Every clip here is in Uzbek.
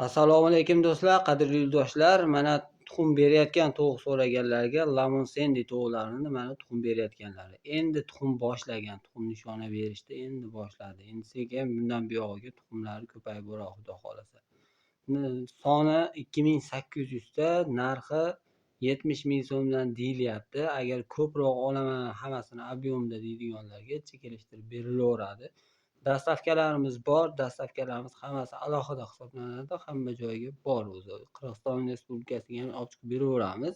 Assalomu alaykum do'stlar, qadrli yurtdoshlar. Mana tuxum berayotgan tovuq so'raganlarga Lamon Sandy tovuqlarini mana tuxum berayotganlari. Endi tuxum boshlagan, tuxum nishona berishdi, endi boshladi. Endi sekin bundan buyog'iga tuxumlari ko'payib boradi, xudo xolasa. Soni 2800 ta, narxi 70 ming so'mdan deyilyapti. Agar ko'proq olaman, hammasini ob'yomda deydiganlarga chekilishtirib berilaveradi. Dastavkalarimiz bor. Dastavkalarimiz hammasi alohida hisoblanadi. Hamma joyga bor o'zi. Qirg'iziston Respublikasiga ham olib chiqib beraveramiz.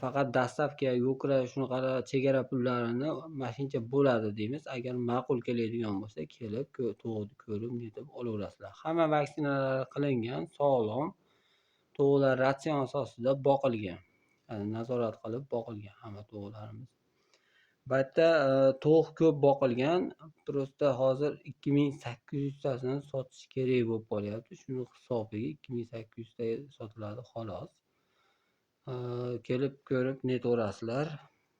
Faqat dastavka, yo'qra, shunaqa chegara pullarini mashincha bo'ladi deymiz. Agar ma'qul keladigan bo'lsa, kelib tovuqni ko'rib, netib olaverasizlar. Hamma vaksinalar qilingan, sog'lom. Tovuqlar ratsion asosida boqilgan. Nazorat qilib boqilgan hamma tovuqlarimiz. Bu yerda tovuq ko'p boqilgan, prosta hozir 2800 tasini sotish kerak bo'lib qolyapti. Shuni hisobiga 2800 ta sotiladi xolos. Kelib ko'rib netaverasizlar.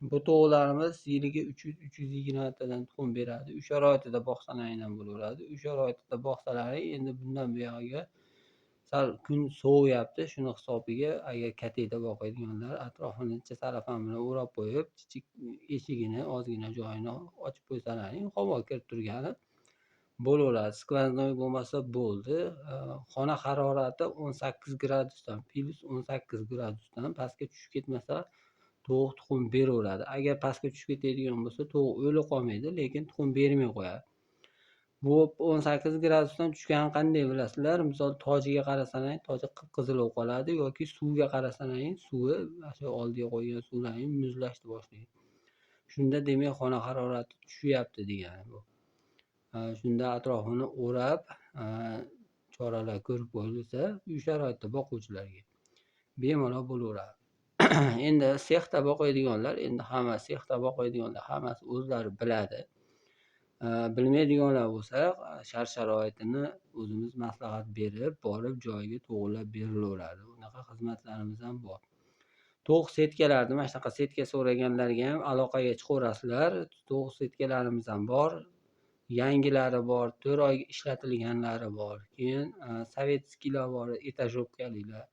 Bu tovuqlarimiz yiliga 300-320 tadan tuxum beradi. Uy sharoitida boqsalaring ham bo'laveradi. Uy sharoitida boqsalaring endi bundan buyog'iga sal kun sovuyyapti. Shuni hisobiga agar katakda boqadiganlar atrofini salafan bilan o'rab qo'yib, kichik eshigini, ozgina joyini ochib qo'ysalaring, havo kirib turgani bo'laveradi. Skvoznoy bo'lmasa bo'ldi. Xona harorati 18 gradusdan, plus 18 gradusdan pastga tushib ketmasa, tovuq tuxum beraveradi. Agar pastga tushib ketadigan bo'lsa, tovuq o'lib qolmaydi, lekin tuxum bermay qo'yadi. Bu 18 gradusdan tushganini qanday bilasizlar? Misol tojiga qarasangiz, toji qip-qizil bo'lib qoladi yoki suvga qarasangiz, suvi o'sha oldiga qo'ygan suvlaring muzlashni boshlaydi. Shunda demak xona harorati tushyapti degani bu. Shunda atrofini o'rab, choralar ko'rib qo'yilsa, uy sharoitida boquvchilarga bemalol bo'laveradi. Endi sexda boqadiganlar, hammasi o'zlari biladi. Bilmaydiganlar bo'lsa, shart-sharoitini o'zimiz maslahat berib, borib joyiga to'g'rilab berilaveradi. Unaqa xizmatlarimiz ham bor. Tovuq setkalarni, mana shunaqa setka so'raganlarga ham aloqaga chiqaverasizlar. Tovuq setkalarimiz ham bor. Yangilari bor, 4 oy ishlatilganlari bor. Keyin sovetskilar bor, etajovkalilar.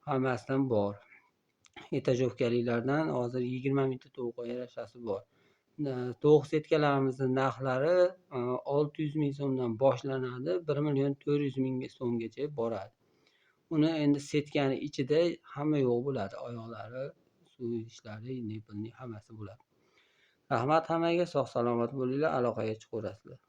Hammasidan bor. Etajovkalilardan hozir 20 mingta tovuqqa yarashasi bor. Tovuq setkalarimizning narxlari 600 ming so'mdan boshlanadi, 1 million 400 ming so'mgacha boradi. Uni endi setkani ichida hamma yo'q bo'ladi, oyoqlari, suv idishlari, hammasi bo'ladi. Rahmat hammaga, sog' salomat bo'linglar, aloqaga chiqaverasizlar.